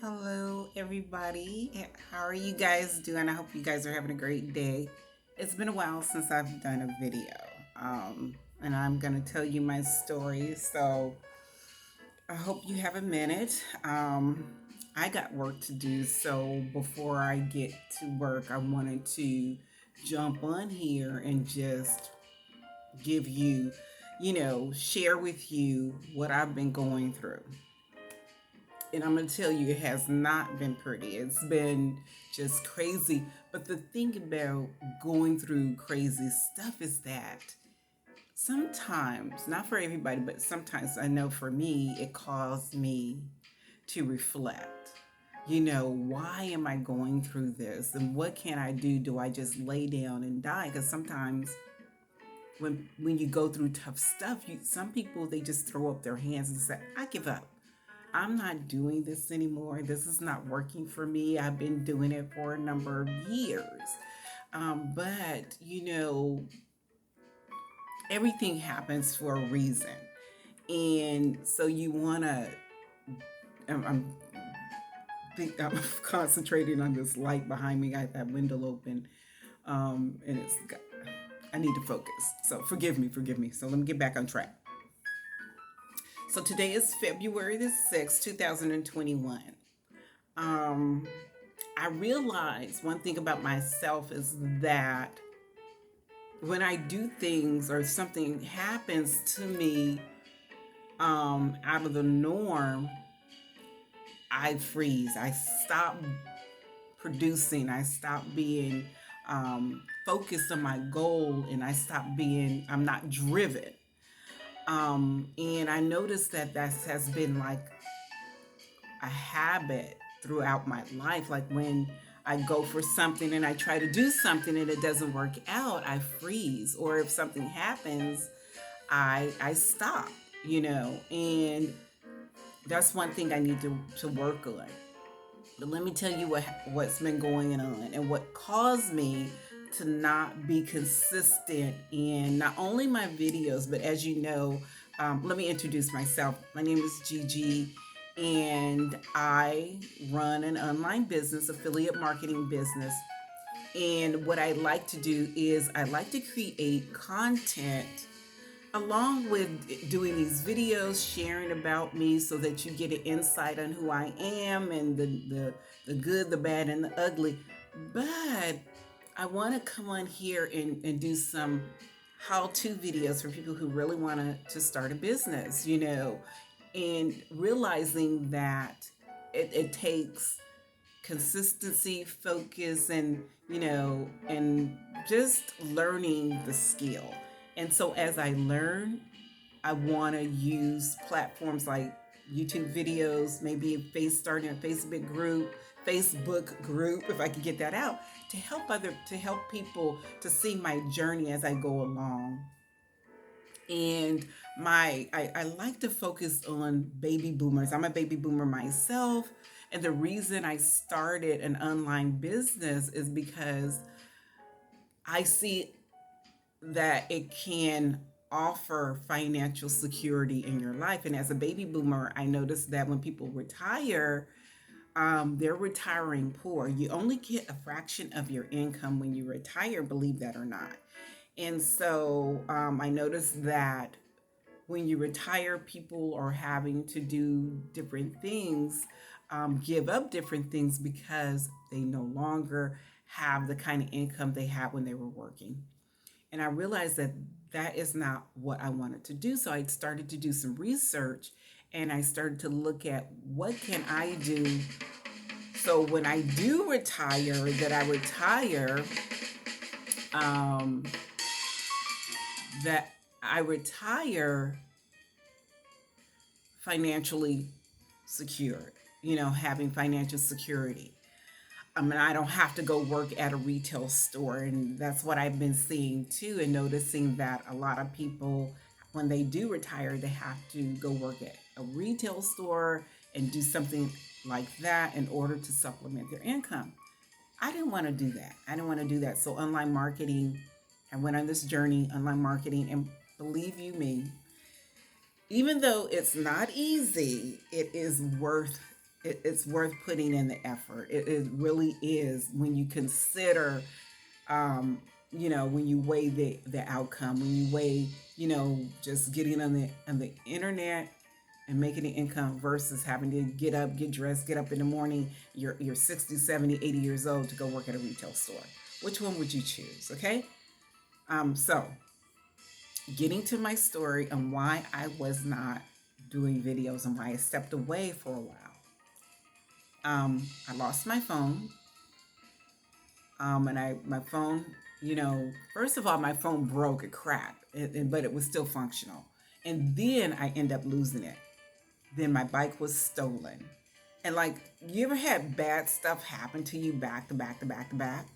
Hello, everybody. How are you guys doing? I hope you guys are having a great day. It's been a while since I've done a video, and I'm going to tell you my story. So I hope you have a minute. I got work to do, so before I get to work, I wanted to jump on here and just give you, share with you what I've been going through. And I'm going to tell you, it has not been pretty. It's been just crazy. But the thing about going through crazy stuff is that sometimes, not for everybody, but sometimes I know for me, it caused me to reflect. Why am I going through this? And what can I do? Do I just lay down and die? Because sometimes when you go through tough stuff, some people they just throw up their hands and say, I give up. I'm not doing this anymore. This is not working for me. I've been doing it for a number of years. But, everything happens for a reason. And so you want to, I'm, I'm concentrating on this light behind me. I have that window open. And I need to focus. So forgive me. So let me get back on track. So today is February the 6th, 2021. Um, I realize one thing about myself is that when I do things or something happens to me out of the norm, I freeze. I stop producing. I stop being focused on my goal and I'm not driven. And I noticed that has been like a habit throughout my life. Like when I go for something and I try to do something and it doesn't work out, I freeze. Or if something happens, I stop, and that's one thing I need to work on. But let me tell you what's been going on and what caused me to not be consistent in not only my videos, but as you know, let me introduce myself. My name is Gigi, and I run an online business, affiliate marketing business. And what I like to do is I like to create content along with doing these videos, sharing about me so that you get an insight on who I am and the good, the bad, and the ugly. But I want to come on here and do some how-to videos for people who really want to start a business, and realizing that it takes consistency, focus, and just learning the skill. And so as I learn, I want to use platforms like YouTube videos, maybe starting a Facebook group, if I could get that out, to help people to see my journey as I go along. And I like to focus on baby boomers. I'm a baby boomer myself. And the reason I started an online business is because I see that it can offer financial security in your life. And as a baby boomer, I noticed that when people retire, they're retiring poor. You only get a fraction of your income when you retire, believe that or not. And so I noticed that when you retire, people are having to do different things, give up different things because they no longer have the kind of income they had when they were working. And I realized that that is not what I wanted to do. So I started to do some research and I started to look at what can I do so when I do retire, that I retire, um, that I retire financially secured, having financial security. I mean, I don't have to go work at a retail store. And that's what I've been seeing too, and noticing that a lot of people, when they do retire, they have to go work at a retail store and do something like that in order to supplement their income. I didn't want to do that. I didn't want to do that. So, online marketing, I went on this journey, online marketing, and believe me, even though it's not easy, it is worth it's worth putting in the effort. It really is when you consider, um, when you weigh the outcome, when you weigh, just getting on the internet and making an income versus having to get up, get dressed, get up in the morning. You're 60, 70, 80 years old to go work at a retail store. Which one would you choose? Okay. So getting to my story and why I was not doing videos and why I stepped away for a while. I lost my phone. And my phone, first of all, my phone broke, it cracked, but it was still functional. And then I end up losing it. Then my bike was stolen. And like, you ever had bad stuff happen to you back to back to back to back?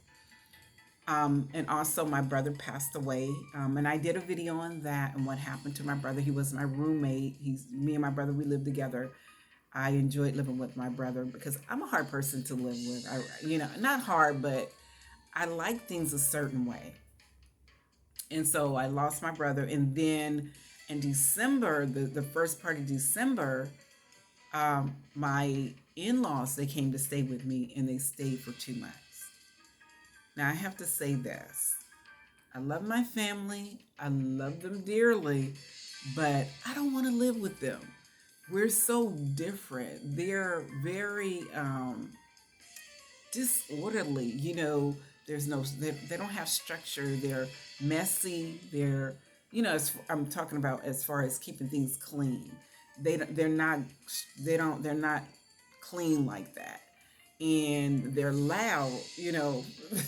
And also my brother passed away. And I did a video on that and what happened to my brother. He was my roommate. Me and my brother, we lived together. I enjoyed living with my brother because I'm a hard person to live with. Not hard, but I like things a certain way. And so I lost my brother. And then in December, the first part of December, my in-laws, they came to stay with me and they stayed for 2 months. Now I have to say this. I love my family. I love them dearly, but I don't want to live with them. We're so different. They're very disorderly. They don't have structure. They're messy. I'm talking about as far as keeping things clean. They're not clean like that. And they're loud,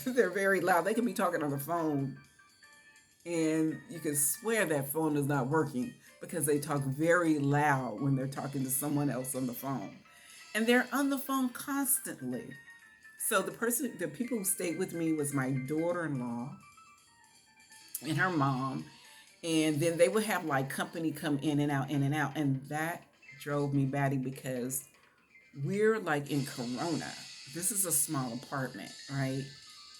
they're very loud. They can be talking on the phone and you can swear that phone is not working because they talk very loud when they're talking to someone else on the phone. And they're on the phone constantly. So the people who stayed with me was my daughter-in-law and her mom. And then they would have like company come in and out, in and out. And that drove me batty because we're like in Corona. This is a small apartment, right?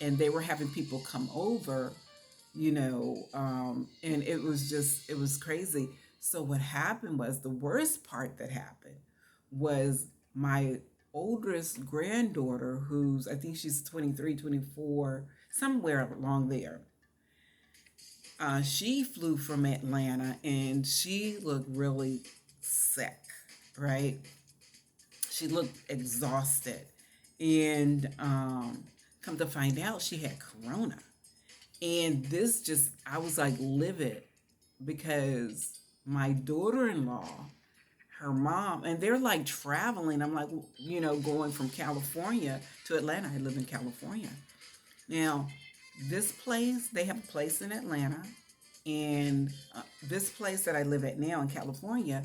And they were having people come over, and it was crazy. So what happened was the worst part that happened was my oldest granddaughter, who's, I think she's 23, 24, somewhere along there. She flew from Atlanta and she looked really sick, right? She looked exhausted. And come to find out, she had corona. And I was like livid because my daughter-in-law, her mom, and they're like traveling. I'm like, going from California to Atlanta. I live in California. Now, they have a place in Atlanta. And this place that I live at now in California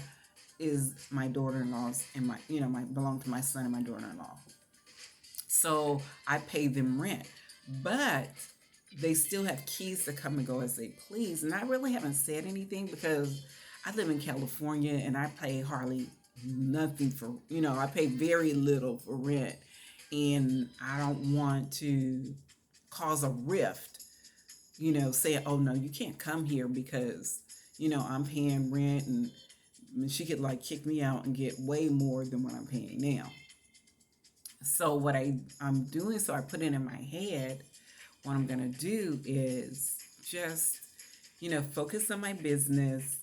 is my daughter-in-law's and belong to my son and my daughter-in-law. So I pay them rent, but they still have keys to come and go as they please. And I really haven't said anything because I live in California and I pay hardly nothing I pay very little for rent. And I don't want to cause a rift, saying, oh no, you can't come here because, I'm paying rent and she could like kick me out and get way more than what I'm paying now. So what I'm doing, so I put it in my head, what I'm going to do is just, focus on my business,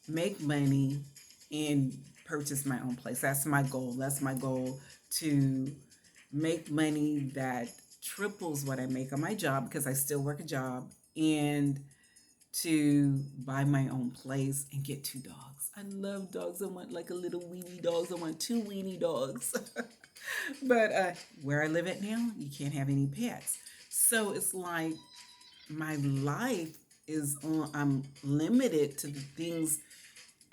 make money, and purchase my own place. That's my goal. That's my goal, to make money that triples what I make on my job because I still work a job, and to buy my own place and get 2 dogs. I love dogs. I want like a little weenie dogs. I want 2 weenie dogs. But where I live at now, you can't have any pets. So it's like my life I'm limited to the things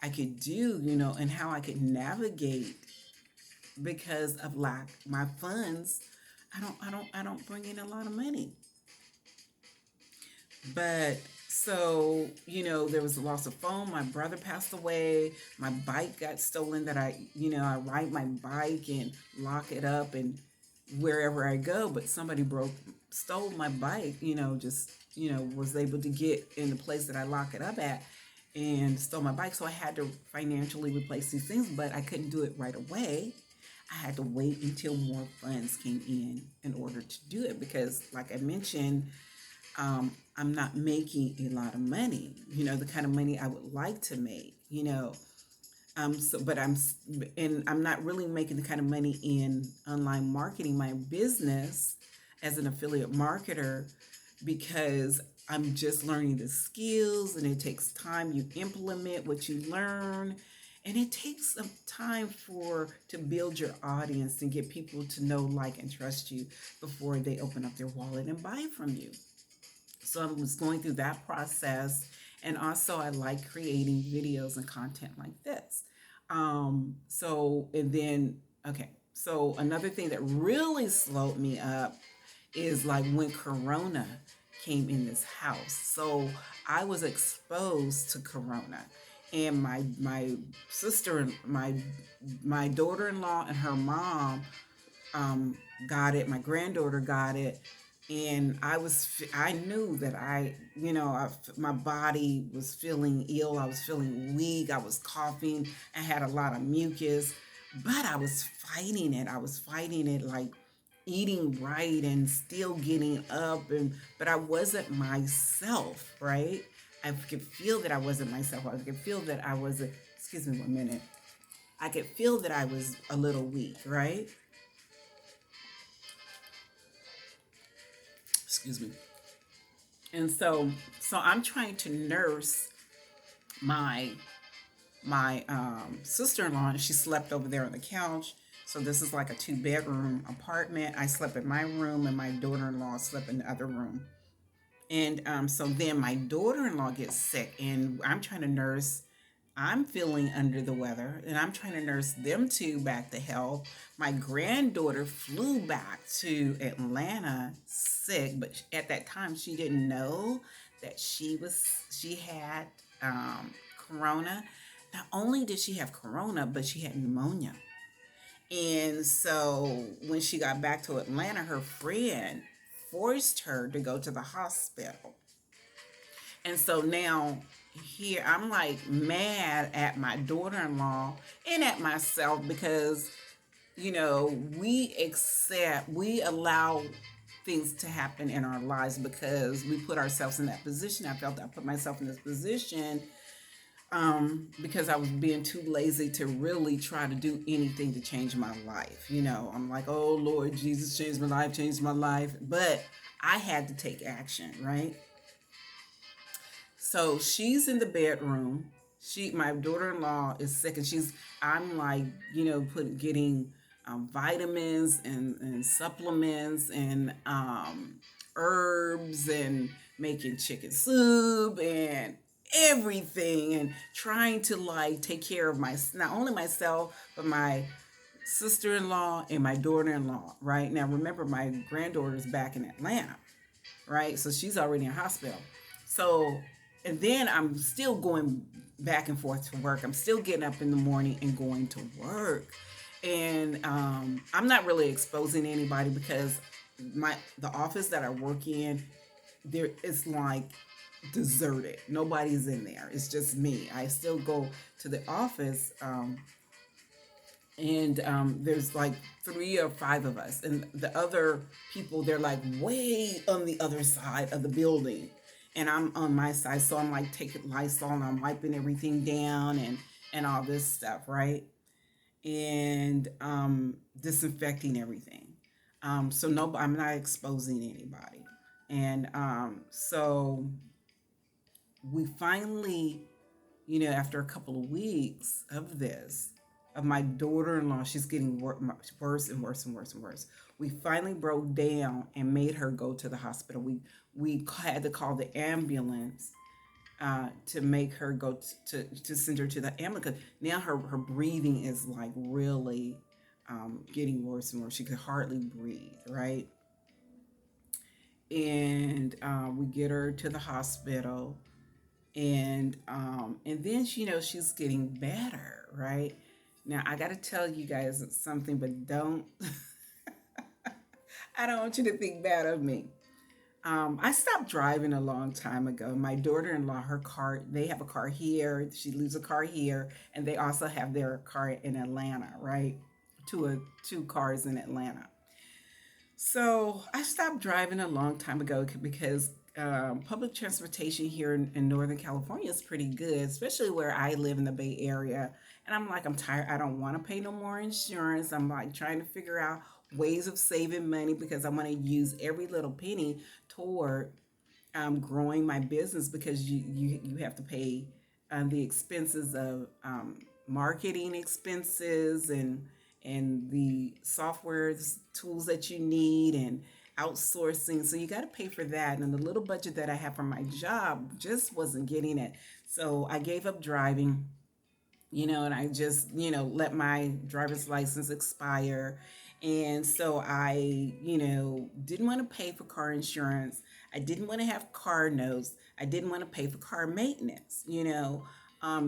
I could do, and how I could navigate because of lack my funds. I don't bring in a lot of money. But so, there was a loss of phone. My brother passed away. My bike got stolen that I ride my bike and lock it up and wherever I go, but somebody stole my bike, was able to get in the place that I lock it up at and stole my bike. So I had to financially replace these things, but I couldn't do it right away. I had to wait until more funds came in order to do it because, like I mentioned, I'm not making a lot of money, the kind of money I would like to make, so, but and I'm not really making the kind of money in online marketing, my business as an affiliate marketer, because I'm just learning the skills and it takes time. You implement what you learn, and it takes some time to build your audience and get people to know, like, and trust you before they open up their wallet and buy from you. So I was going through that process. And also, I like creating videos and content like this. And then, okay. So another thing that really slowed me up is like when Corona came in this house. So I was exposed to Corona. And my sister, my daughter-in-law and her mom um, got it. My granddaughter got it, and I knew that my body was feeling ill. I was feeling weak. I was coughing. I had a lot of mucus, but I was fighting it. I was fighting it, like eating right and still getting up, but I wasn't myself, right? I could feel that I wasn't myself. I could feel that I was. Excuse me, 1 minute. I could feel that I was a little weak, right? Excuse me. And so I'm trying to nurse my sister-in-law, and she slept over there on the couch. So this is like a 2-bedroom apartment. I slept in my room, and my daughter-in-law slept in the other room. And so then my daughter-in-law gets sick, and I'm trying to nurse. I'm feeling under the weather, and I'm trying to nurse them two back to health. My granddaughter flew back to Atlanta sick, but at that time she didn't know that she had corona. Not only did she have corona, but she had pneumonia. And so when she got back to Atlanta, her friend forced her to go to the hospital. And so now here I'm like mad at my daughter-in-law and at myself because, we allow things to happen in our lives because we put ourselves in that position. I felt I put myself in this position because I was being too lazy to really try to do anything to change my life. I'm like, oh Lord Jesus, change my life, change my life. But I had to take action, right? So she's in the bedroom. My daughter-in-law is sick, and I'm like, getting vitamins and supplements and herbs and making chicken soup and everything and trying to like take care of not only myself, but my sister-in-law and my daughter-in-law, right? Now, remember, my granddaughter's back in Atlanta, right? So she's already in hospital. So, and then I'm still going back and forth to work. I'm still getting up in the morning and going to work. And I'm not really exposing anybody because the office that I work in, there it's like deserted. Nobody's in there. It's just me. I still go to the office, and there's like 3 or 5 of us, and the other people, they're like way on the other side of the building, and I'm on my side. So I'm like taking Lysol and I'm wiping everything down and all this stuff, right? And disinfecting everything. So no, I'm not exposing anybody. And so we finally, after a couple of weeks of this, of my daughter-in-law, she's getting worse and worse and worse and worse. We finally broke down and made her go to the hospital. We had to call the ambulance to make her go to send her to the ambulance. Now her breathing is like really getting worse and worse. She could hardly breathe, right? And we get her to the hospital, and then she's getting better, right? Now I got to tell you guys something, but don't I don't want you to think bad of me. I stopped driving a long time ago. My daughter-in-law, her car, they have a car here. She leaves a car here, and they also have their car in Atlanta, right? two cars in Atlanta. So I stopped driving a long time ago because public transportation here in Northern California is pretty good, especially where I live in the Bay Area. And I'm like, I'm tired. I don't want to pay no more insurance. I'm like trying to figure out ways of saving money because I want to use every little penny toward growing my business because you have to pay the expenses of marketing expenses and the software tools that you need and outsourcing. So you got to pay for that. And the little budget that I have for my job just wasn't getting it. So I gave up driving, and I just, let my driver's license expire. And so I, didn't want to pay for car insurance. I didn't want to have car notes. I didn't want to pay for car maintenance.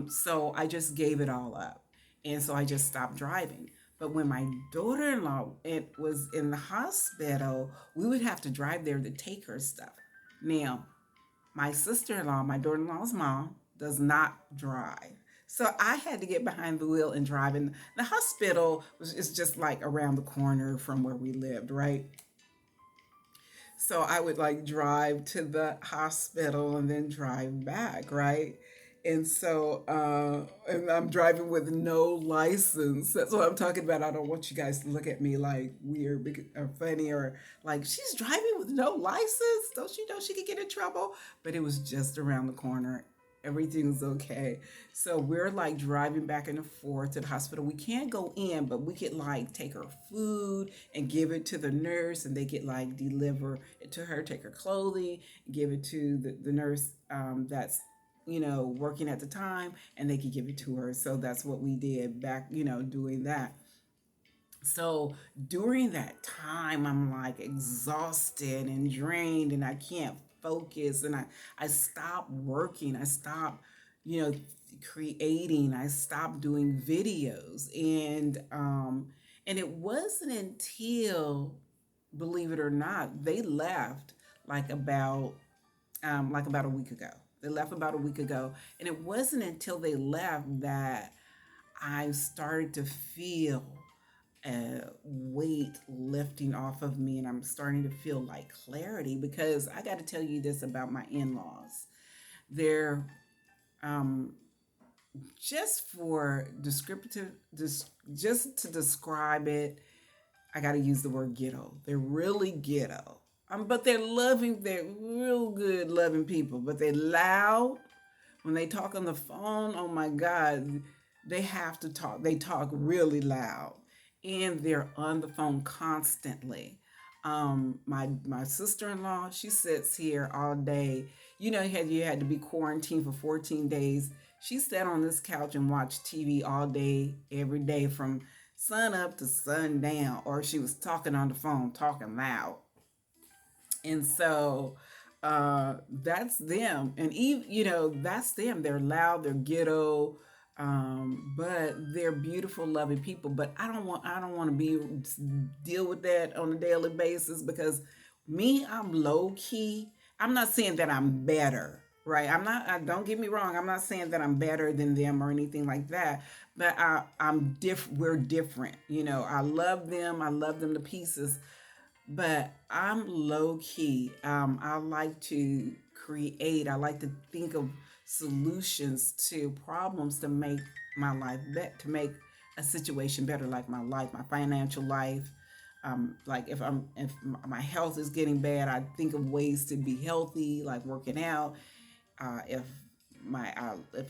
So I just gave it all up. And so I just stopped driving. But when my daughter-in-law it was in the hospital, we would have to drive there to take her stuff. Now, my sister-in-law, my daughter-in-law's mom, does not drive. So I had to get behind the wheel and drive. And the hospital is just like around the corner from where we lived, right? So I would like drive to the hospital and then drive back, right? And I'm driving with no license. That's what I'm talking about. I don't want you guys to look at me like weird or funny or like she's driving with no license. Don't you know she could get in trouble? But it was just around the corner. Everything's okay. So we're like driving back and forth to the hospital. We can't go in, but we could like take her food and give it to the nurse, and they could like deliver it to her, take her clothing, give it to the nurse that's working at the time, and they could give it to her. So that's what we did back, doing that. So during that time, I'm like exhausted and drained, and I can't focus. And I stopped working. I stopped, you know, creating. I stopped doing videos, and it wasn't until, believe it or not, they left like about a week ago. They left about a week ago, and it wasn't until they left that I started to feel weight lifting off of me, and I'm starting to feel like clarity because I got to tell you this about my in-laws. They're um, just for descriptive, just to describe it, I got to use the word ghetto. They're really ghetto. But they're loving, they're real good loving people, but they're loud. When they talk on the phone, oh my God, they have to talk. They talk really loud, and they're on the phone constantly. My sister-in-law, she sits here all day. You had to be quarantined for 14 days. She sat on this couch and watched TV all day, every day from sun up to sun down, or she was talking on the phone, talking loud. And so that's them. And even, that's them. They're loud, they're ghetto, but they're beautiful, loving people. But I don't want to deal with that on a daily basis because me, I'm low key. I'm not saying that I'm better, right? Don't get me wrong. I'm not saying that I'm better than them or anything like that. But I'm different. We're different. I love them. I love them to pieces, but I'm low key. I like to create. I like to think of solutions to problems to make my life better, to make a situation better, like my life, my financial life. Like if my health is getting bad, I think of ways to be healthy, like working out. If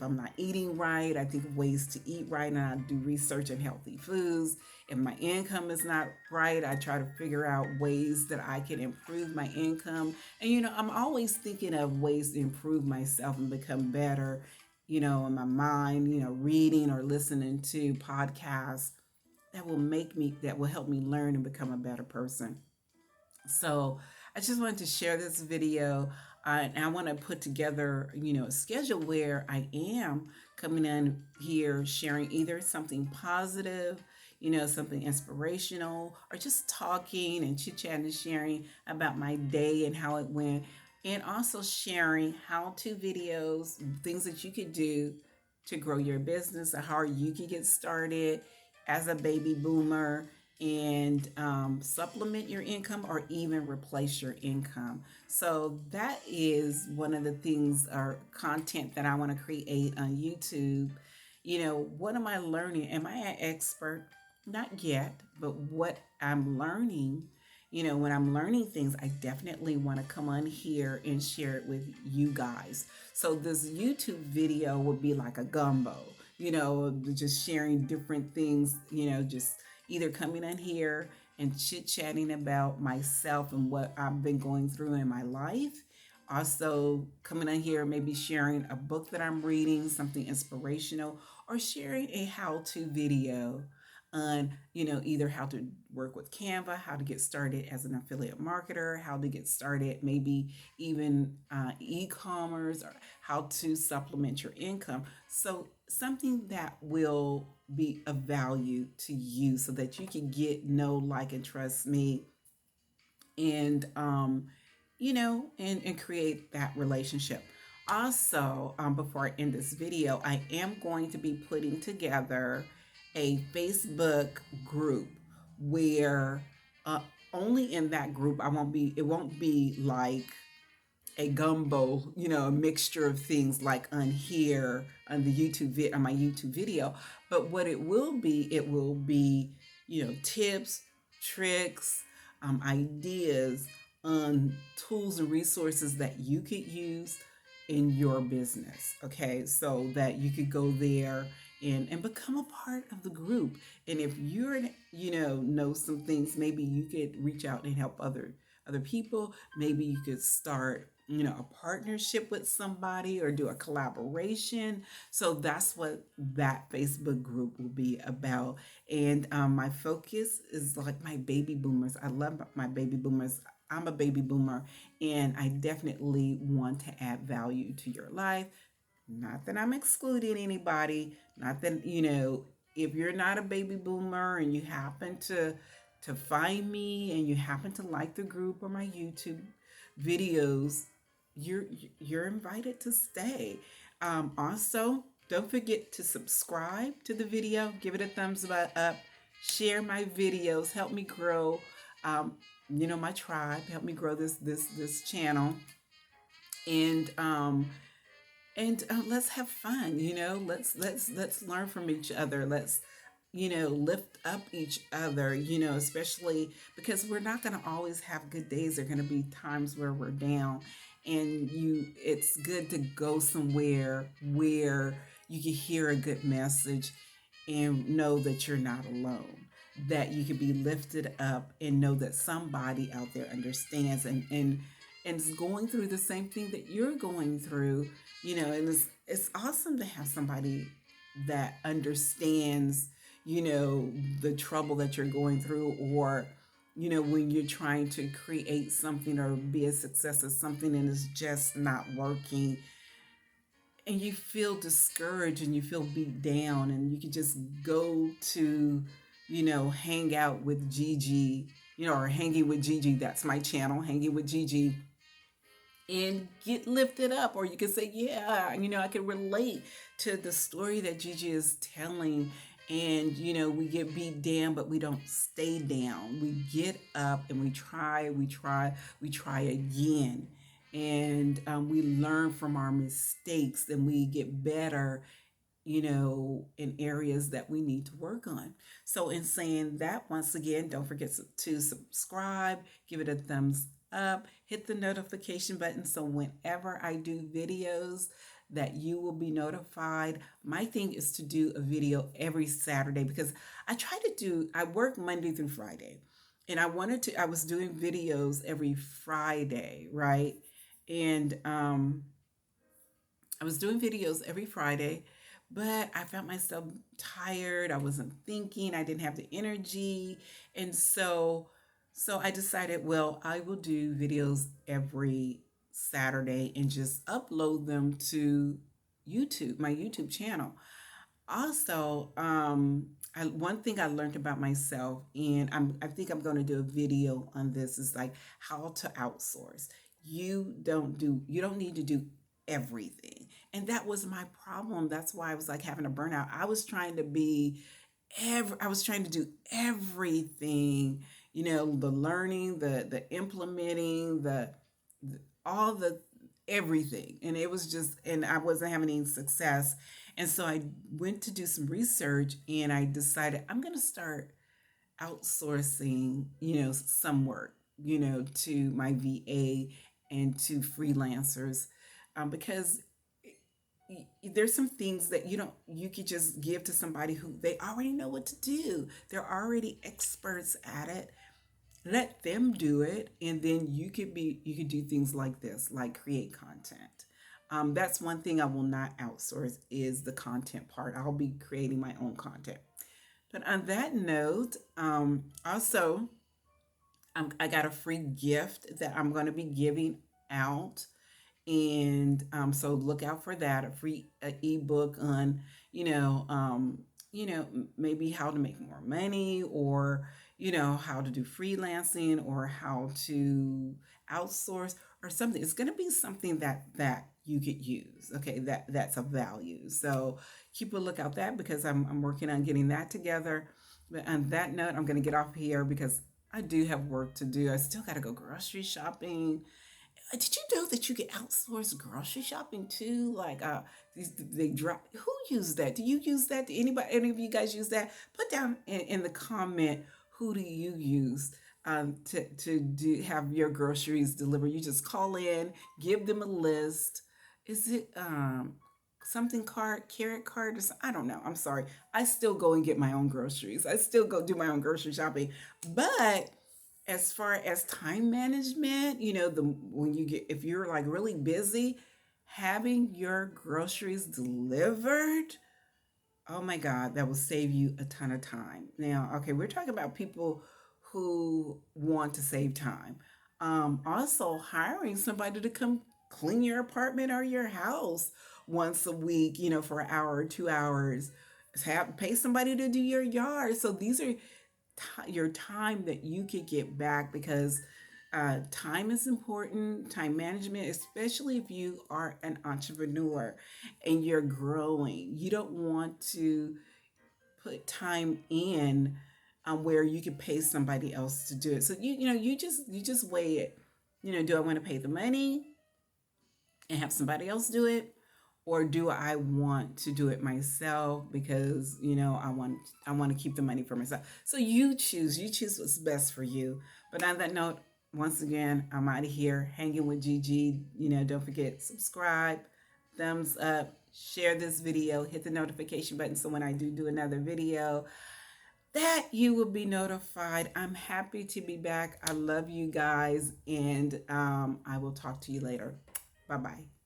I'm not eating right, I think of ways to eat right, and I do research on healthy foods. If my income is not right, I try to figure out ways that I can improve my income. And I'm always thinking of ways to improve myself and become better. In my mind, reading or listening to podcasts that will help me learn and become a better person. So I just wanted to share this video. And I want to put together, a schedule where I am coming in here sharing either something positive, something inspirational, or just talking and chit chatting and sharing about my day and how it went. And also sharing how to videos, things that you could do to grow your business, or how you can get started, as a baby boomer and supplement your income or even replace your income. So that is one of the things or content that I want to create on YouTube. What am I learning? Am I an expert? Not yet, but what I'm learning, when I'm learning things, I definitely want to come on here and share it with you guys. So this YouTube video would be like a gumbo, just sharing different things, just either coming in here and chit chatting about myself and what I've been going through in my life. Also, coming in here, maybe sharing a book that I'm reading, something inspirational, or sharing a how to video on, either how to work with Canva, how to get started as an affiliate marketer, how to get started, maybe even e-commerce, or how to supplement your income. So something that will be of value to you so that you can get, know, like, and trust me, and and create that relationship. Also, before I end this video, I am going to be putting together a Facebook group where only in that group it won't be like a gumbo, a mixture of things like on here on the on my YouTube video. But what it will be, tips, tricks, ideas on tools and resources that you could use in your business. Okay, so that you could go there and become a part of the group. And if you're, know some things, maybe you could reach out and help other people. Maybe you could start, a partnership with somebody or do a collaboration. So that's what that Facebook group will be about. And my focus is like my baby boomers. I love my baby boomers. I'm a baby boomer, and I definitely want to add value to your life. Not that I'm excluding anybody, not that, if you're not a baby boomer and you happen to find me and you happen to like the group or my YouTube videos, you're invited to stay. Also, don't forget to subscribe to the video, give it a thumbs up, share my videos, help me grow, my tribe, help me grow this channel, and let's have fun. Let's learn from each other. Let's lift up each other, especially because we're not going to always have good days. There are going to be times where we're down, and it's good to go somewhere where you can hear a good message and know that you're not alone, that you can be lifted up and know that somebody out there understands and is going through the same thing that you're going through, and it's awesome to have somebody that understands, the trouble that you're going through, or, when you're trying to create something or be a success of something and it's just not working, and you feel discouraged and you feel beat down, and you can just go to, hang out with Gigi, or hanging with Gigi. That's my channel, hanging with Gigi, and get lifted up. Or you can say, yeah, I can relate to the story that Gigi is telling. And, we get beat down, but we don't stay down. We get up and we try again. And we learn from our mistakes and we get better, in areas that we need to work on. So in saying that, once again, don't forget to subscribe, give it a thumbs up, hit the notification button so whenever I do videos that you will be notified. My thing is to do a video every Saturday because I work Monday through Friday, and I was doing videos every Friday, right? And I was doing videos every Friday, but I found myself tired. I wasn't thinking, I didn't have the energy. And so I decided, well, I will do videos every Saturday and just upload them to YouTube, my YouTube channel. Also, one thing I learned about myself, and I think I'm going to do a video on this, is like how to outsource. You don't need to do everything. And that was my problem. That's why I was like having a burnout. I was trying to be I was trying to do everything, the learning, the implementing, the all the everything. And it was just, and I wasn't having any success. And so I went to do some research and I decided I'm going to start outsourcing, some work, to my VA and to freelancers, because there's some things that you could just give to somebody who they already know what to do. They're already experts at it. Let them do it, and then you could do things like this, like create content. That's one thing I will not outsource is the content part. I'll be creating my own content. But on that note, also, I got a free gift that I'm going to be giving out, and so look out for that. A free ebook on, maybe how to make more money, or how to do freelancing, or how to outsource, or something. It's going to be something that you could use. Okay, that's of value. So keep a look out that, because I'm working on getting that together. But on that note, I'm going to get off here because I do have work to do. I still got to go grocery shopping. Did you know that you can outsource grocery shopping too? Like, they drop. Who use that? Do you use that? Do any of you guys use that? Put down in the comment, who do you use to have your groceries delivered? You just call in, give them a list. Is it something card, carrot card, or I don't know. I'm sorry. I still go and get my own groceries. I still go do my own grocery shopping, but as far as time management, the when you get if you're like really busy, having your groceries delivered, oh my God, that will save you a ton of time. Now, okay, we're talking about people who want to save time. Also hiring somebody to come clean your apartment or your house once a week, for an hour or 2 hours. Pay somebody to do your yard. So these are your time that you could get back, because time is important. Time management, especially if you are an entrepreneur and you're growing, you don't want to put time in where you could pay somebody else to do it. So you just weigh it. Do I want to pay the money and have somebody else do it, or do I want to do it myself, because I want to keep the money for myself. So you choose what's best for you. But on that note, once again, I'm out of here hanging with Gigi. Don't forget, subscribe, thumbs up, share this video, hit the notification button, so when I do another video, that you will be notified. I'm happy to be back. I love you guys, and I will talk to you later. Bye bye.